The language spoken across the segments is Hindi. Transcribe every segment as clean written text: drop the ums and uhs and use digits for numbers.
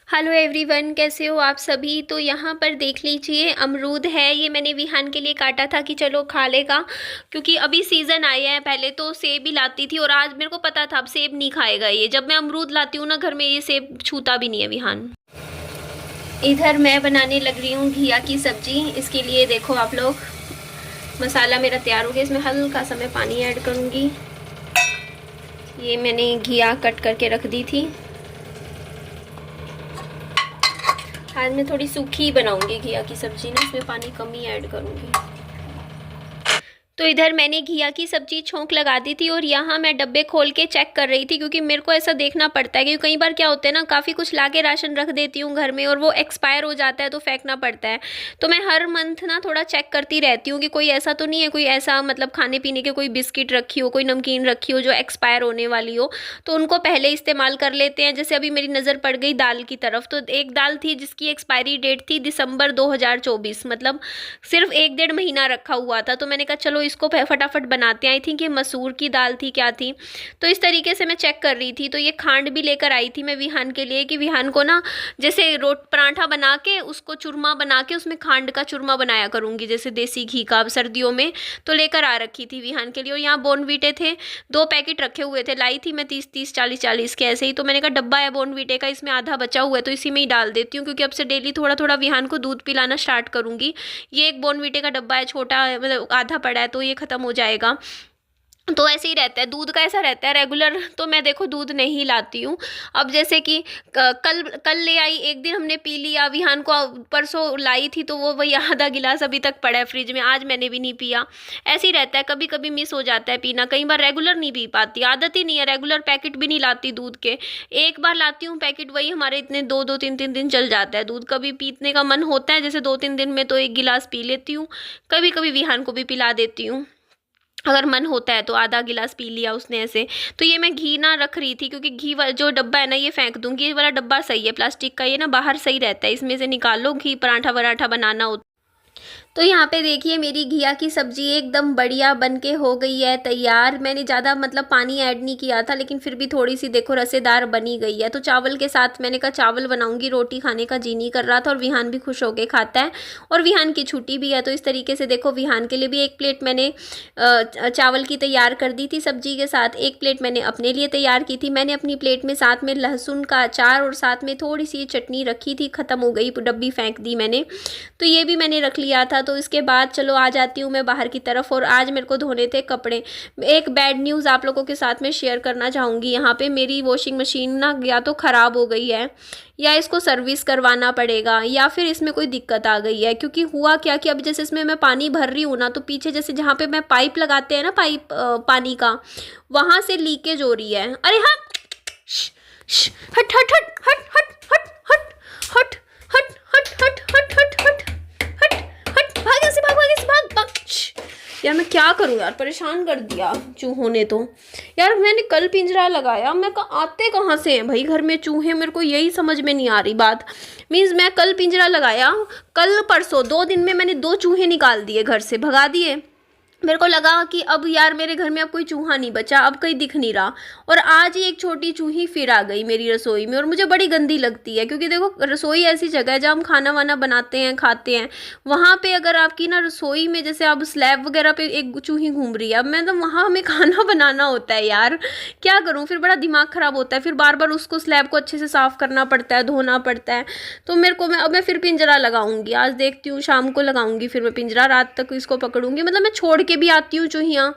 हेलो एवरीवन, कैसे हो आप सभी। तो यहाँ पर देख लीजिए, अमरूद है। ये मैंने विहान के लिए काटा था कि चलो खा लेगा, क्योंकि अभी सीज़न आया है। पहले तो सेब ही लाती थी और आज मेरे को पता था अब सेब नहीं खाएगा ये। जब मैं अमरूद लाती हूँ ना घर में, ये सेब छूता भी नहीं है विहान। इधर मैं बनाने लग रही हूँ घिया की सब्जी। इसके लिए देखो आप लोग, मसाला मेरा तैयार हो गया। इसमें हल्का सा मैं पानी ऐड करूँगी। ये मैंने घिया कट करके रख दी थी। आज मैं थोड़ी सूखी बनाऊंगी घिया की सब्जी ना, इसमें पानी कम ही ऐड करूंगी। तो इधर मैंने घिया की सब्जी छोंक लगा दी थी और यहाँ मैं डब्बे खोल के चेक कर रही थी, क्योंकि मेरे को ऐसा देखना पड़ता है। क्योंकि कई बार क्या होता है ना, काफ़ी कुछ लाके राशन रख देती हूँ घर में और वो एक्सपायर हो जाता है तो फेंकना पड़ता है। तो मैं हर मंथ ना थोड़ा चेक करती रहती हूँ कि कोई ऐसा तो नहीं है, कोई ऐसा मतलब खाने पीने के कोई बिस्किट रखी हो, कोई नमकीन रखी हो जो एक्सपायर होने वाली हो, तो उनको पहले इस्तेमाल कर लेते हैं। जैसे अभी मेरी नज़र पड़ गई दाल की तरफ, तो एक दाल थी जिसकी एक्सपायरी डेट थी दिसंबर 2024, मतलब सिर्फ 1 डेढ़ महीना रखा हुआ था। तो मैंने कहा चलो इसको फटाफट बनाते हैं। आई थिंक ये मसूर की दाल थी, क्या थी। तो इस तरीके से मैं चेक कर रही थी। तो ये खांड भी लेकर आई थी मैं विहान के लिए, कि विहान को ना जैसे पराठा बना के उसको चूरमा बना के उसमें खांड का चूरमा बनाया करूँगी, जैसे देसी घी का, सर्दियों में। तो लेकर आ रखी थी विहान के लिए। और यहाँ बोर्नवीटे थे, 2 पैकेट रखे हुए थे। लाई थी मैं 30-30 40-40 के ऐसे ही। तो मैंने कहा डब्बा है बोर्नवीटे का, इसमें आधा बचा हुआ है तो इसी में ही डाल देती हूँ, क्योंकि अब से डेली थोड़ा थोड़ा विहान को दूध पिलाना स्टार्ट करूँगी। ये एक बोर्नवीटे का डब्बा है, छोटा मतलब आधा पड़ा है, तो ये खत्म हो जाएगा। तो ऐसे ही रहता है दूध का, ऐसा रहता है रेगुलर। तो मैं देखो दूध नहीं लाती हूँ। अब जैसे कि कल कल ले आई, एक दिन हमने पी लिया। विहान को परसों लाई थी तो वो वही आधा गिलास अभी तक पड़ा है फ्रिज में, आज मैंने भी नहीं पिया। ऐसे ही रहता है, कभी कभी मिस हो जाता है पीना। कई बार रेगुलर नहीं पी पाती, आदत ही नहीं है। रेगुलर पैकेट भी नहीं लाती दूध के। एक बार लाती हूँ पैकेट, वही हमारे इतने 2-2 3-3 दिन चल जाता है दूध। कभी पीने का मन होता है जैसे 2-3 दिन में, तो 1 गिलास पी लेती हूँ। कभी कभी विहान को भी पिला देती हूँ, अगर मन होता है तो आधा गिलास पी लिया उसने ऐसे। तो ये मैं घी ना रख रही थी, क्योंकि घी जो डब्बा है ना ये फेंक दूंगी। ये वाला डब्बा सही है प्लास्टिक का, ये ना बाहर सही रहता है, इसमें से निकाल लो घी पराठा वराठा बनाना हो। तो यहाँ पे देखिए मेरी घिया की सब्जी एकदम बढ़िया बन के हो गई है तैयार। मैंने ज़्यादा मतलब पानी ऐड नहीं किया था, लेकिन फिर भी थोड़ी सी देखो रसेदार बनी गई है। तो चावल के साथ मैंने कहा चावल बनाऊंगी, रोटी खाने का जी नहीं कर रहा था और विहान भी खुश होके खाता है और विहान की छुट्टी भी है। तो इस तरीके से देखो विहान के लिए भी 1 प्लेट मैंने चावल की तैयार कर दी थी सब्जी के साथ। 1 प्लेट मैंने अपने लिए तैयार की थी। मैंने अपनी प्लेट में साथ में लहसुन का अचार और साथ में थोड़ी सी चटनी रखी थी, ख़त्म हो गई, डब्बी फेंक दी मैंने। तो ये भी मैंने रख लिया था। तो इसके बाद चलो आ जाती हूँ मैं बाहर की तरफ। और आज मेरे को धोने थे कपड़े। एक बैड न्यूज़ आप लोगों के साथ में शेयर करना चाहूँगी। यहाँ पे मेरी वॉशिंग मशीन ना या तो ख़राब हो गई है, या इसको सर्विस करवाना पड़ेगा, या फिर इसमें कोई दिक्कत आ गई है। क्योंकि हुआ क्या कि अब जैसे इसमें मैं पानी भर रही हूँ ना, तो पीछे जैसे जहाँ पे मैं पाइप लगाते हैं ना, पाइप पानी का, वहाँ से लीकेज हो रही है। अरे हाँ, हट हट हट हट हट हट हट हट हट हट हट हट हट हट हट, भाग यहाँ से, भाग भाग से, भाग भाग। यार मैं क्या करूँ यार, परेशान कर दिया चूहों ने तो। यार मैंने कल पिंजरा लगाया, मैं कहा आते कहाँ से हैं भाई घर में चूहे, मेरे को यही समझ में नहीं आ रही बात। मीन्स मैं कल पिंजरा लगाया, कल परसों 2 दिन में मैंने 2 चूहे निकाल दिए, घर से भगा दिए। मेरे को लगा कि अब यार मेरे घर में अब कोई चूहा नहीं बचा, अब कहीं दिख नहीं रहा। और आज ही एक छोटी चूही फिर आ गई मेरी रसोई में, और मुझे बड़ी गंदी लगती है। क्योंकि देखो रसोई ऐसी जगह है जहाँ हम खाना वाना बनाते हैं, खाते हैं। वहाँ पे अगर आपकी ना रसोई में जैसे अब स्लैब वगैरह पे एक चूही घूम रही है, अब मैं तो वहाँ हमें खाना बनाना होता है यार, क्या करूँ। फिर बड़ा दिमाग ख़राब होता है, फिर बार बार उसको स्लैब को अच्छे से साफ़ करना पड़ता है, धोना पड़ता है। तो मेरे को अब मैं फिर पिंजरा लगाऊंगी, आज देखती हूँ शाम को लगाऊंगी फिर मैं पिंजरा, रात तक इसको पकड़ूंगी। मतलब मैं छोड़ के भी आती हूँ चूहियाँ,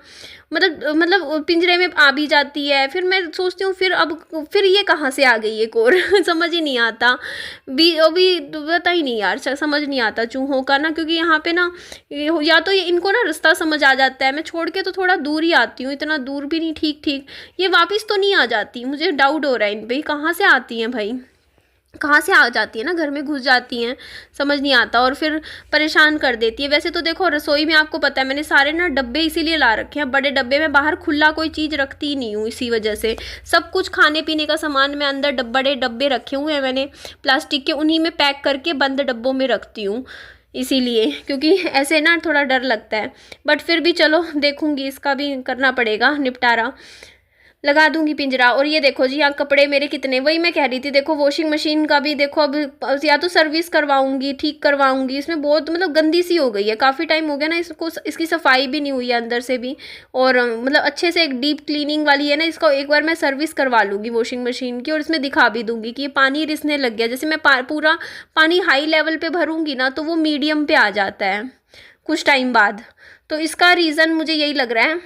मतलब पिंजरे में आ भी जाती है। फिर मैं सोचती हूँ फिर ये कहाँ से आ गई एक और समझ ही नहीं आता। अभी पता ही नहीं यार, समझ नहीं आता चूहों का ना। क्योंकि यहाँ पे ना या तो इनको ना रास्ता समझ आ जाता है, मैं छोड़ के तो थोड़ा दूर ही आती हूँ, इतना दूर भी नहीं, ठीक ठीक। ये वापस तो नहीं आ जाती, मुझे डाउट हो रहा है इन भाई कहाँ से आती हैं भाई, कहाँ से आ जाती है ना, घर में घुस जाती हैं, समझ नहीं आता और फिर परेशान कर देती है। वैसे तो देखो रसोई में आपको पता है मैंने सारे ना डब्बे इसीलिए ला रखे हैं, बड़े डब्बे में बाहर खुला कोई चीज़ रखती ही नहीं हूँ। इसी वजह से सब कुछ खाने पीने का सामान मैं अंदर बड़े डब्बे रखे हुए हैं मैंने प्लास्टिक के, उन्हीं में पैक करके बंद डब्बों में रखती हूँ। इसीलिए क्योंकि ऐसे ना थोड़ा डर लगता है, बट फिर भी चलो देखूँगी, इसका भी करना पड़ेगा निपटारा। लगा दूंगी पिंजरा। और ये देखो जी यहाँ कपड़े मेरे कितने, वही मैं कह रही थी, देखो वॉशिंग मशीन का भी देखो अब या तो सर्विस करवाऊंगी, ठीक करवाऊंगी, इसमें बहुत मतलब गंदी सी हो गई है, काफ़ी टाइम हो गया ना इसको, इसकी सफाई भी नहीं हुई है अंदर से भी। और मतलब अच्छे से एक डीप क्लीनिंग वाली है ना, इसको एक बार मैं सर्विस करवा लूँगी वॉशिंग मशीन की, और इसमें दिखा भी दूंगी कि ये पानी रिसने लग गया। जैसे मैं पूरा पानी हाई लेवल पे भरूंगी ना तो वो मीडियम पे आ जाता है कुछ टाइम बाद। तो इसका रीज़न मुझे यही लग रहा है,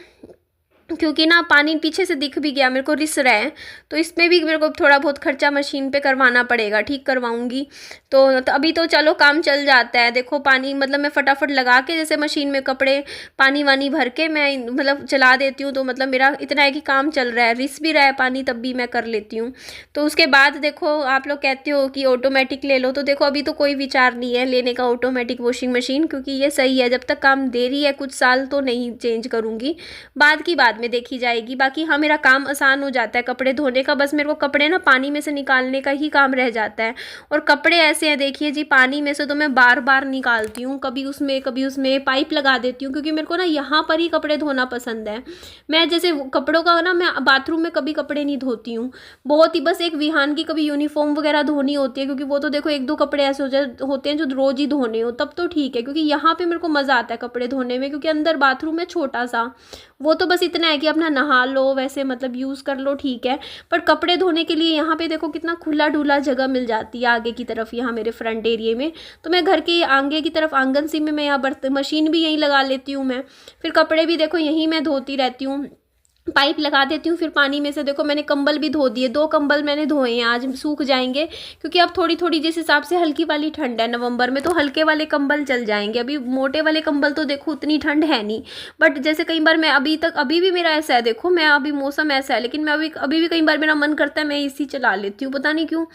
क्योंकि ना पानी पीछे से दिख भी गया मेरे को, रिस रहा है। तो इसमें भी मेरे को थोड़ा बहुत खर्चा मशीन पे करवाना पड़ेगा, ठीक करवाऊंगी। तो अभी तो चलो काम चल जाता है, देखो पानी मतलब मैं फटाफट लगा के जैसे मशीन में कपड़े पानी वानी भर के मैं मतलब चला देती हूँ, तो मतलब मेरा इतना है कि काम चल रहा है, रिस भी रहा है पानी तब भी मैं कर लेती हूँ। तो उसके बाद देखो आप लोग कहते हो कि ऑटोमेटिक ले लो, तो देखो अभी तो कोई विचार नहीं है लेने का ऑटोमेटिक वॉशिंग मशीन, क्योंकि ये सही है, जब तक काम दे रही है कुछ साल तो नहीं चेंज करूँगी, बाद की बाद में देखी जाएगी। बाकी हाँ मेरा काम आसान हो जाता है कपड़े धोने का, बस मेरे को कपड़े ना पानी में से निकालने का ही काम रह जाता है। और कपड़े ऐसे हैं देखिए जी, पानी में से तो मैं बार बार निकालती हूँ, कभी उसमें पाइप लगा देती हूँ, क्योंकि मेरे को ना यहाँ पर ही कपड़े धोना पसंद है। मैं जैसे कपड़ों का ना मैं बाथरूम में कभी कपड़े नहीं धोती हूँ, बहुत ही बस एक विहान की कभी यूनिफॉर्म वगैरह धोनी होती है, क्योंकि वो तो देखो एक दो कपड़े ऐसे होते हैं जो रोज ही धोने हो, तब तो ठीक है, क्योंकि यहाँ पे मेरे को मज़ा आता है कपड़े धोने में, क्योंकि अंदर बाथरूम है छोटा सा, वो तो बस इतना है कि अपना नहा लो, वैसे मतलब यूज़ कर लो, ठीक है। पर कपड़े धोने के लिए यहाँ पे देखो कितना खुला डुला जगह मिल जाती है आगे की तरफ, यहाँ मेरे फ्रंट एरिया में। तो मैं घर के आगे की तरफ आंगन सी में मैं यहाँ बर्तन मशीन भी यहीं लगा लेती हूँ मैं, फिर कपड़े भी देखो यहीं मैं धोती रहती हूँ, पाइप लगा देती हूँ, फिर पानी में से देखो मैंने कंबल भी धो दिए, 2 कंबल मैंने धोए हैं, आज सूख जाएंगे, क्योंकि अब थोड़ी थोड़ी जिस हिसाब से हल्की वाली ठंड है नवंबर में, तो हल्के वाले कंबल चल जाएंगे, अभी मोटे वाले कंबल तो देखो उतनी ठंड है नहीं। बट जैसे कई बार मैं अभी भी मेरा ऐसा है, देखो मैं अभी मौसम ऐसा है, लेकिन मैं अभी भी कई बार मेरा मन करता है मैं एसी चला लेती हूँ, पता नहीं क्यों,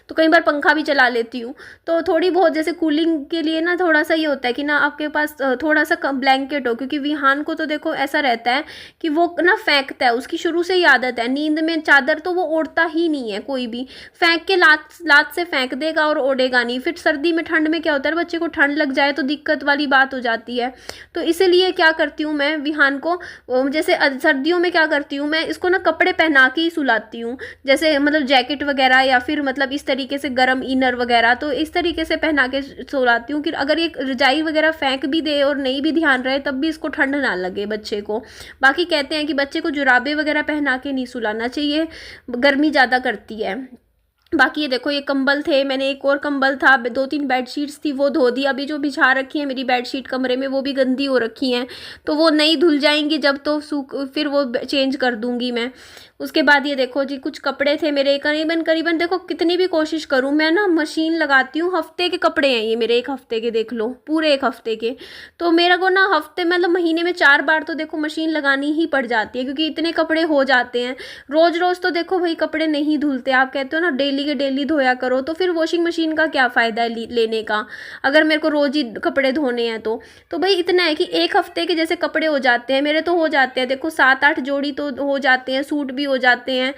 तो कई बार पंखा भी चला लेती हूँ। तो थोड़ी बहुत जैसे कूलिंग के लिए ना थोड़ा सा ये होता है कि ना आपके पास थोड़ा सा ब्लैंकेट हो, क्योंकि विहान को तो देखो ऐसा रहता है कि वो ना फेंकता है, उसकी शुरू से ही आदत है, नींद में चादर तो वो ओढ़ता ही नहीं है, कोई भी फेंक के लात से फेंक देगा और ओढ़ेगा नहीं। फिर सर्दी में ठंड में क्या होता है, बच्चे को ठंड लग जाए तो दिक्कत वाली बात हो जाती है। तो इसीलिए क्या करती हूँ मैं विहान को, जैसे सर्दियों में क्या करती हूँ मैं, इसको ना कपड़े पहना के ही सुलाती हूँ, जैसे मतलब जैकेट वगैरह या फिर मतलब इस तरीके से गर्म इनर वगैरह, तो इस तरीके से पहना के सुलाती हूँ कि अगर ये रजाई वगैरह फेंक भी दे और नहीं भी ध्यान रहे तब भी इसको ठंड ना लगे बच्चे को। बाकी कहते हैं कि बच्चे को जुराबे वगैरह पहना के नहीं सुलाना चाहिए, गर्मी ज़्यादा करती है। बाकी ये देखो ये कंबल थे, मैंने एक और कंबल था, 2-3 बेडशीट्स थी वो धो दी, अभी जो बिछा रखी है मेरी बेडशीट कमरे में वो भी गंदी हो रखी हैं, तो वो नहीं धुल जाएंगी जब, तो फिर वो चेंज कर दूंगी मैं। उसके बाद ये देखो जी कुछ कपड़े थे मेरे, करीबन देखो कितनी भी कोशिश करूँ मैं ना मशीन लगाती हूँ, हफ्ते के कपड़े हैं ये मेरे, 1 हफ्ते के, देख लो पूरे 1 हफ्ते के। तो मेरा को ना हफ्ते मतलब महीने में 4 बार तो देखो मशीन लगानी ही पड़ जाती है, क्योंकि इतने कपड़े हो जाते हैं। रोज़ रोज़ तो देखो भाई कपड़े नहीं धुलते, आप कहते हो ना डेली के डेली धोया करो, तो फिर वॉशिंग मशीन का क्या फ़ायदा है लेने का, अगर मेरे को रोज़ ही कपड़े धोने हैं तो भाई इतना है कि 1 हफ्ते के जैसे कपड़े हो जाते हैं मेरे, तो हो जाते हैं देखो 7-8 जोड़ी तो हो जाते हैं, सूट भी हो जाते हैं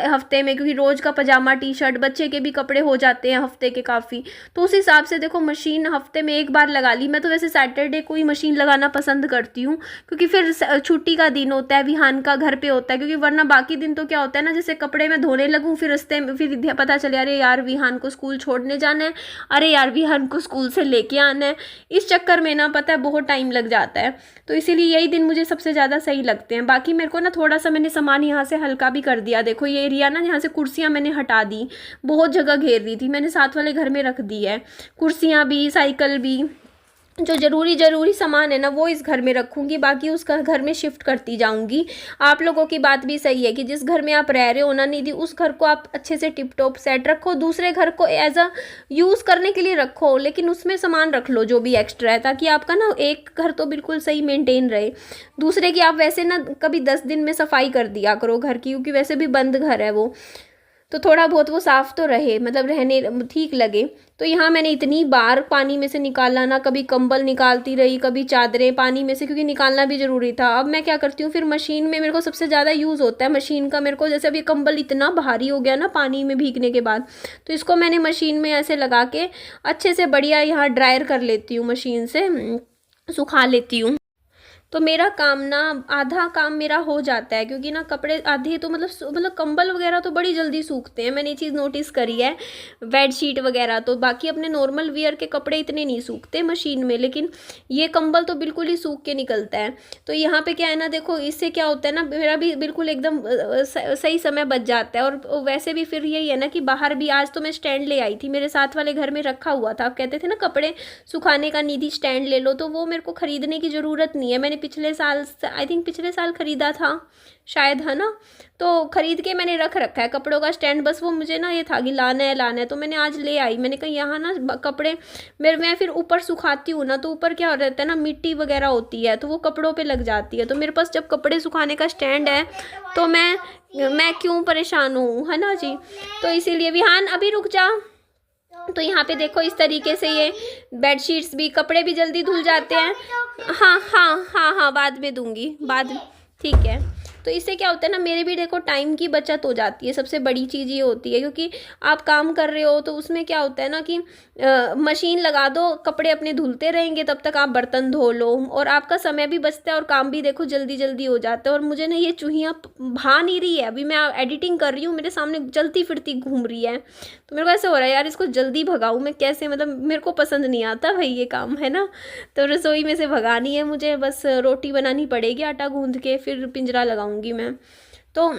हफ्ते में, क्योंकि रोज़ का पजामा टी शर्ट बच्चे के भी कपड़े हो जाते हैं हफ्ते के काफ़ी। तो उस हिसाब से देखो मशीन हफ्ते में 1 बार लगा ली। मैं तो वैसे सैटरडे को ही मशीन लगाना पसंद करती हूँ, क्योंकि फिर छुट्टी का दिन होता है, विहान का घर पे होता है, क्योंकि वरना बाकी दिन तो क्या होता है ना, जैसे कपड़े मैं धोने लगूँ फिर रास्ते में फिर पता चले अरे यार विहान को स्कूल छोड़ने जाना है, अरे यार विहान को स्कूल से लेके आना है, इस चक्कर में ना पता है बहुत टाइम लग जाता है। तो इसीलिए यही दिन मुझे सबसे ज़्यादा सही लगते हैं। बाकी मेरे को ना थोड़ा सा मैंने सामान यहाँ से हल्का भी कर दिया, देखो ये एरिया ना यहाँ से कुर्सियाँ मैंने हटा दी, बहुत जगह घेर रही थी, मैंने साथ वाले घर में रख दी है, कुर्सियाँ भी साइकिल भी, जो ज़रूरी सामान है ना वो इस घर में रखूँगी, बाकी उस घर में शिफ्ट करती जाऊँगी। आप लोगों की बात भी सही है कि जिस घर में आप रह रहे हो ना निधि, उस घर को आप अच्छे से टिप टॉप सेट रखो, दूसरे घर को एज अ यूज़ करने के लिए रखो, लेकिन उसमें सामान रख लो जो भी एक्स्ट्रा है, ताकि आपका ना एक घर तो बिल्कुल सही मेंटेन रहे, दूसरे की आप वैसे ना कभी 10 दिन में सफाई कर दिया करो घर की, क्योंकि वैसे भी बंद घर है वो, तो थोड़ा बहुत वो साफ़ तो रहे, मतलब रहने ठीक लगे। तो यहाँ मैंने इतनी बार पानी में से निकाला ना, कभी कंबल निकालती रही, कभी चादरें पानी में से, क्योंकि निकालना भी ज़रूरी था। अब मैं क्या करती हूँ, फिर मशीन में मेरे को सबसे ज़्यादा यूज़ होता है मशीन का, मेरे को जैसे अभी कंबल इतना भारी हो गया ना पानी में भीगने के बाद, तो इसको मैंने मशीन में ऐसे लगा के अच्छे से बढ़िया यहाँ ड्रायर कर लेती हूँ, मशीन से सुखा लेती हूँ। तो मेरा काम ना आधा काम मेरा हो जाता है, क्योंकि ना कपड़े आधे तो मतलब कंबल वगैरह तो बड़ी जल्दी सूखते हैं, मैंने ये चीज़ नोटिस करी है। बेडशीट वगैरह तो, बाकी अपने नॉर्मल वियर के कपड़े इतने नहीं सूखते मशीन में, लेकिन ये कंबल तो बिल्कुल ही सूख के निकलता है। तो यहाँ पे क्या है ना, देखो इससे क्या होता है ना, मेरा भी बिल्कुल एकदम सही समय बच जाता है। और वैसे भी फिर यही है ना कि बाहर भी, आज तो मैं स्टैंड ले आई थी, मेरे साथ वाले घर में रखा हुआ था। आप कहते थे ना कपड़े सुखाने का निधि स्टैंड ले लो, तो वो मेरे को खरीदने की ज़रूरत नहीं है। मैंने पिछले साल, आई थिंक पिछले साल ख़रीदा था शायद, है ना। तो ख़रीद के मैंने रख रखा है कपड़ों का स्टैंड। बस वो मुझे ना ये था कि लाना है, तो मैंने आज ले आई। मैंने कहा यहाँ ना कपड़े मैं फिर ऊपर सुखाती हूँ ना, तो ऊपर क्या रहता है ना, मिट्टी वगैरह होती है, तो वो कपड़ों पे लग जाती है। तो मेरे पास जब कपड़े सुखाने का स्टैंड है तो मैं क्यों परेशान हूँ, है ना जी। तो इसीलिए विहान अभी रुक जा। तो यहाँ पे देखो इस तरीके से ये बेडशीट्स भी, कपड़े भी जल्दी धुल जाते हैं। हाँ हाँ हाँ हाँ, बाद में दूंगी, बाद, ठीक है। तो इससे क्या होता है ना, मेरे भी देखो टाइम की बचत हो जाती है, सबसे बड़ी चीज़ ये होती है। क्योंकि आप काम कर रहे हो तो उसमें क्या होता है ना कि मशीन लगा दो, कपड़े अपने धुलते रहेंगे, तब तक आप बर्तन धो लो, और आपका समय भी बचता है और काम भी देखो जल्दी जल्दी हो जाता है। और मुझे ना ये चूहियाँ भा नहीं रही है, अभी मैं एडिटिंग कर रही हूँ, मेरे सामने चलती फिरती घूम रही है। तो मेरे को ऐसा हो रहा है यार, इसको जल्दी भगाऊँ मैं कैसे, मतलब मेरे को पसंद नहीं आता भाई ये काम, है ना। तो रसोई में से भगानी है मुझे, बस रोटी बनानी पड़ेगी, आटा गूंद के फिर पिंजरा लगाऊंगी मैं। तो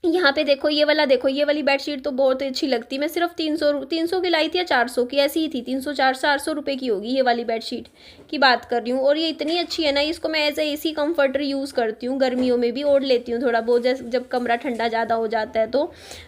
यहाँ पे देखो ये वाला, देखो ये वाली बेडशीट तो बहुत अच्छी लगती है। मैं सिर्फ 300 की लाई थी या 400 की, ऐसी ही थी, 300-400 रुपये की होगी ये वाली बेडशीट की बात कर रही हूँ। और ये इतनी अच्छी है ना, इसको मैं as a AC comforter use करती हूँ, गर्मियों में भी ओढ़ लेती हूँ थोड़ा बहुत, जब कमरा ठंडा ज़्यादा हो जाता है तो।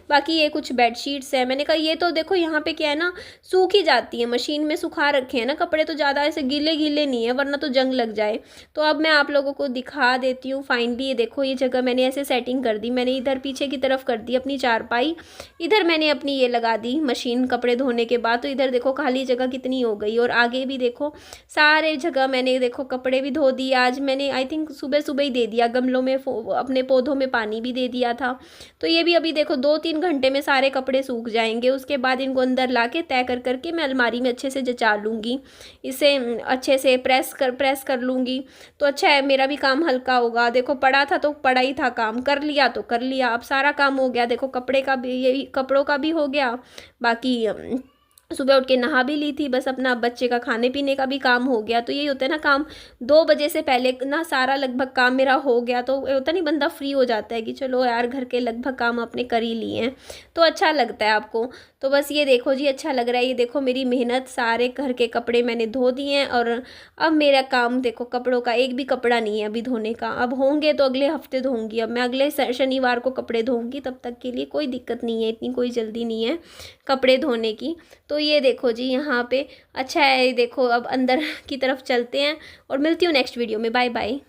बाकी ये कुछ बेडशीट्स है, मैंने कहा ये तो देखो यहाँ पे क्या है ना, सूख ही जाती है, मशीन में सुखा रखे हैं ना कपड़े, तो ज़्यादा ऐसे गीले गीले नहीं है, वरना तो जंग लग जाए। तो अब मैं आप लोगों को दिखा देती हूँ फाइनली। ये देखो ये जगह मैंने ऐसे सेटिंग कर दी, मैंने इधर पीछे की तरफ कर दी अपनी चारपाई, इधर मैंने अपनी ये लगा दी मशीन कपड़े धोने के बाद। तो इधर देखो खाली जगह कितनी हो गई, और आगे भी देखो सारे जगह मैंने देखो कपड़े भी धो दिए। आज मैंने आई थिंक सुबह सुबह ही दे दिया, गमलों में अपने पौधों में पानी भी दे दिया था। तो ये भी अभी देखो 2-3 घंटे में सारे कपड़े सूख जाएंगे। उसके बाद इनको अंदर ला के तय करके मैं अलमारी में अच्छे से जचा लूँगी, इसे अच्छे से प्रेस कर लूँगी। तो अच्छा है, मेरा भी काम हल्का होगा। देखो पड़ा था तो पड़ा ही था, काम कर लिया तो कर लिया, अब सारा काम हो गया। देखो कपड़े का भी, ये कपड़ों का भी हो गया, बाकी सुबह उठ के नहा भी ली थी, बस अपना बच्चे का खाने पीने का भी काम हो गया। तो यही होता है ना, काम 2 बजे से पहले ना सारा लगभग काम मेरा हो गया। तो होता नहीं, बंदा फ्री हो जाता है कि चलो यार घर के लगभग काम अपने कर ही लिए हैं, तो अच्छा लगता है आपको। तो बस ये देखो जी, अच्छा लग रहा है। ये देखो मेरी मेहनत, सारे घर के कपड़े मैंने धो दिए हैं, और अब मेरा काम देखो, कपड़ों का एक भी कपड़ा नहीं है अभी धोने का। अब होंगे तो अगले हफ्ते धोऊंगी, अब मैं अगले शनिवार को कपड़े धोऊंगी, तब तक के लिए कोई दिक्कत नहीं है, इतनी कोई जल्दी नहीं है कपड़े धोने की। तो ये देखो जी यहाँ पे अच्छा है। देखो अब अंदर की तरफ चलते हैं, और मिलती हूँ नेक्स्ट वीडियो में। Bye bye.